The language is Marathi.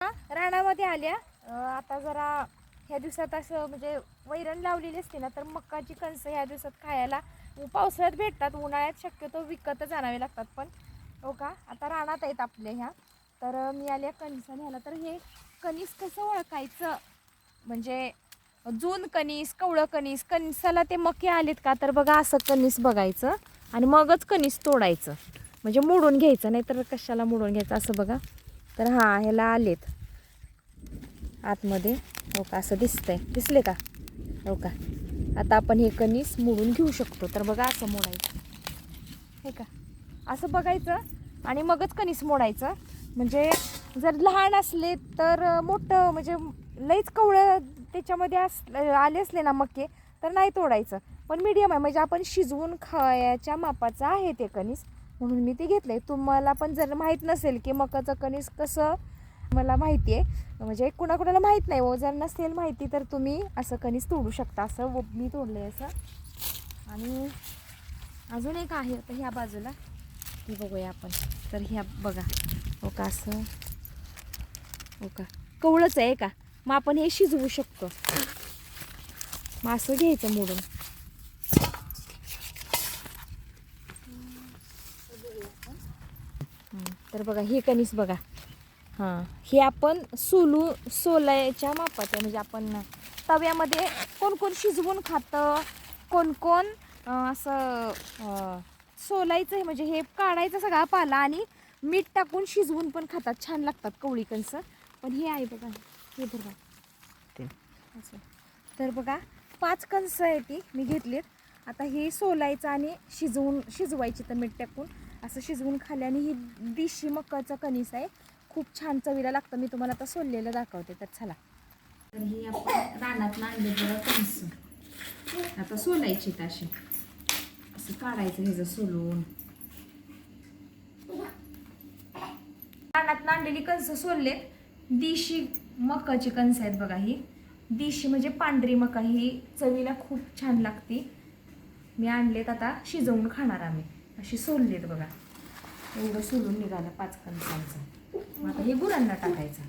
रानामध्ये आल्या आता जरा ह्या दिवसात असं म्हणजे वैरण लावलेली असते ना, तर मक्काची कणसं ह्या दिवसात खायला पावसाळ्यात भेटतात, उन्हाळ्यात शक्यतो विकतच आणावे लागतात. पण हो का, आता रानात आहेत आपल्या ह्या, तर मी आल्या कणसं न्यायला. तर हे कणीस कसं ओळखायचं, म्हणजे जून कणीस, कवळं कणीस, कणसाला ते मके आलेत का, तर बघा असं कणीस बघायचं आणि मगच कणीस तोडायचं, म्हणजे मोडून घ्यायचं, नाही तर कशाला मोडून घ्यायचं. असं बघा, तर हां ह्याला आलेत आतमध्ये, हो का, असं दिसतंय, दिसले का, हो का. आता आपण हे कणीस मोडून घेऊ शकतो. तर बघा असं मोडायचं, हे का, असं बघायचं आणि मगच कणीस मोडायचं. म्हणजे जर लहान असले तर मोठं, म्हणजे लईच कवळं त्याच्यामध्ये आले असले ना मके, तर नाही तोडायचं. पण मीडियम आहे, म्हणजे आपण शिजवून खायच्या मापाचं आहे ते कणीस, म्हणून मी ते घेतलंय. तुम्हाला पण जर माहीत नसेल की मकाचं कणीस कसं, मला माहिती आहे, म्हणजे कुणाकुणाला माहीत नाही हो, जर नसेल माहिती तर तुम्ही असं कणीस तोडू शकता. असं मी तोडलंय असं. आणि अजून एक आहे आता ह्या बाजूला, ती बघूया आपण. तर ह्या बघा, हो का, असं, हो का, कवळच आहे का, मग आपण हे शिजवू शकतो. मग असं घ्यायचं मोडून. तर बघा हे कणीस बघा, हां हे आपण सोलायच्या मापाचं, म्हणजे आपण तव्यामध्ये कोण कोण शिजवून खातं, कोण कोण असं सोलायचं आहे, म्हणजे हे काढायचं सगळा पाला आणि मीठ टाकून शिजवून पण खातात, छान लागतात कवळी कणस. पण हे आहे बघा, हे बघा ते असं. तर बघा 5 कणसं आहे ती मी घेतलीत. आता हे सोलायचं आणि शिजवायची तर मीठ टाकून असं शिजवून खाल्ल्याने ही देशी मकाचं कणीस आहे, खूप छान चवीला लागतं. मी तुम्हाला आता सोललेलं दाखवते, तर चला. तर ही आपण रानात आणले बघा कणस, आता सोलायची अशी, असं काढायचं ह्याचं सोलून. रानात आणलेली कणसं सोललेत, देशी मकाची कणसं आहेत बघा. ही देशी म्हणजे पांढरी मका, ही चवीला खूप छान लागते. मी आणलेत, आता शिजवून खाणार आम्ही. अशी सोललेत बघा, एवढं सोलून निघालं 5 कणसांचं. मग आता हे गुरांना टाकायचं.